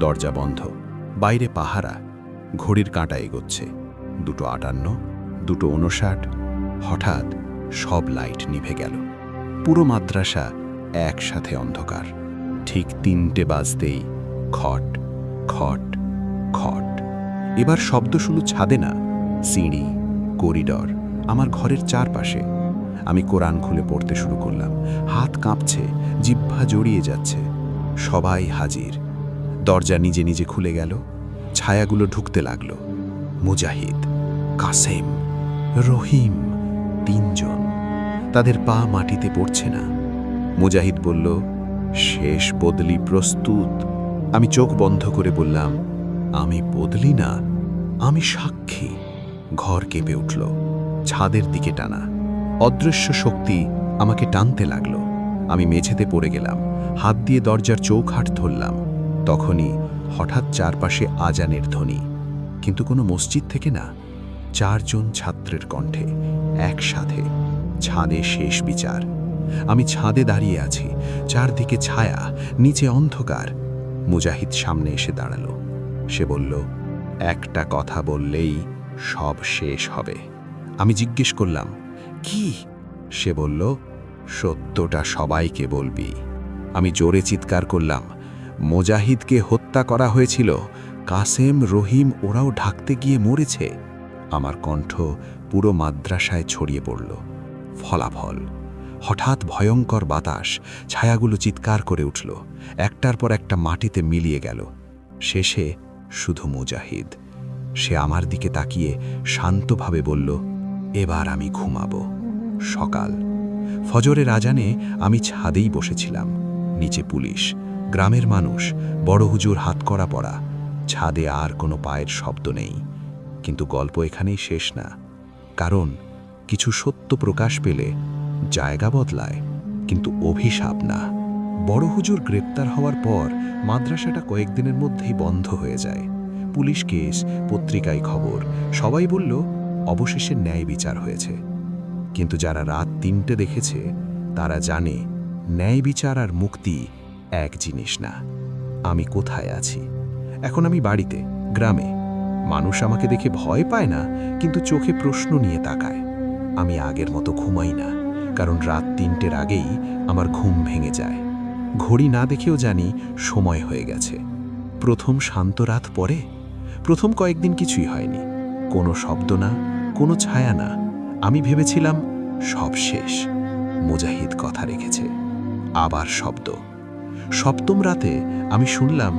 দরজা বন্ধ, বাইরে পাহারা, ঘড়ির কাঁটা এগোচ্ছে। 2:58, 2:59। হঠাৎ সব লাইট নিভে গেল। পুরো মাদ্রাসা একসাথে অন্ধকার। ঠিক 3টে বাজতেই খট খট খট। এবার শব্দ শুধু ছাদে না, সিঁড়ি, করিডর, আমার ঘরের চারপাশে। আমি কোরআন খুলে পড়তে শুরু করলাম। হাত কাঁপছে, জিহ্বা জড়িয়ে যাচ্ছে। সবাই হাজির। দরজা নিজে নিজে খুলে গেল। ছায়াগুলো ঢুকতে লাগলো। মুজাহিদ, কাসেম, রহিম, 3 জন। তাদের পা মাটিতে পড়ছে না। মুজাহিদ বলল, শেষ বদলি প্রস্তুত। আমি চোখ বন্ধ করে বললাম, আমি বদলি না, আমি সাক্ষী। ঘর কেঁপে উঠল, ছাদের দিকে টানা। অদৃশ্য শক্তি আমাকে টানতে লাগলো। আমি মেঝেতে পড়ে গেলাম, হাত দিয়ে দরজার চৌখাট ধরলাম। তখনই হঠাৎ চারপাশে আজানের ধ্বনি, কিন্তু কোনো মসজিদ থেকে না, 4 জন ছাত্রের কণ্ঠে একসাথে। ছাদে শেষ বিচার। আমি ছাদে দাঁড়িয়ে আছি, চারদিকে ছায়া, নিচে অন্ধকার। মুজাহিদ সামনে এসে দাঁড়ালো। সে বলল, একটা কথা বললেই সব শেষ হবে। আমি জিজ্ঞেস করলাম, কি? সে বলল, সত্যটা সবাইকে বলবি। আমি জোরে চিৎকার করলাম, মুজাহিদকে হত্যা করা হয়েছিল, কাসেম, রহিম ওরাও ঢাকতে গিয়ে মরেছে। আমার কণ্ঠ পুরো মাদ্রাসায় ছড়িয়ে পড়ল। ফলাফল, হঠাৎ ভয়ঙ্কর বাতাস, ছায়াগুলো চিৎকার করে উঠল, একটার পর একটা মাটিতে মিলিয়ে গেল। শেষে শুধু মুজাহিদ। সে আমার দিকে তাকিয়ে শান্তভাবে বলল, এবার আমি ঘুমাবো। সকাল, ফজরের আজানে আমি ছাদেই বসেছিলাম। নিচে পুলিশ, গ্রামের মানুষ, বড় হুজুর হাতকড়া পরা। ছাদে আর কোনো পায়ের শব্দ নেই। কিন্তু গল্প এখানেই শেষ না, কারণ কিছু সত্য প্রকাশ পেলে জায়গা বদলায়, কিন্তু অভিশাপ না। বড় হুজুর গ্রেপ্তার হওয়ার পর মাদ্রাসাটা কয়েকদিনের মধ্যেই বন্ধ হয়ে যায়। পুলিশ কেস, পত্রিকায় খবর, সবাই বলল অবশেষে ন্যায় বিচার হয়েছে। কিন্তু যারা রাত 3টে দেখেছে তারা জানে ন্যায় বিচার আর মুক্তি এক জিনিস না। আমি কোথায় আছি এখন? আমি বাড়িতে, গ্রামে। মানুষ আমাকে দেখে ভয় পায় না, কিন্তু চোখে প্রশ্ন নিয়ে তাকায়। আমি আগের মতো ঘুমাই না, কারণ রাত 3টের আগেই আমার ঘুম ভেঙে যায়। ঘড়ি না দেখেও জানি সময় হয়ে গেছে। প্রথম শান্ত রাত পরে, প্রথম কয়েকদিন কিছুই হয়নি, কোনো শব্দ না, কোনো ছায়া না। আমি ভেবেছিলাম সব শেষ। মুজাহিদ কথা রেখেছে। আবার শব্দ। 7ম রাতে আমি শুনলাম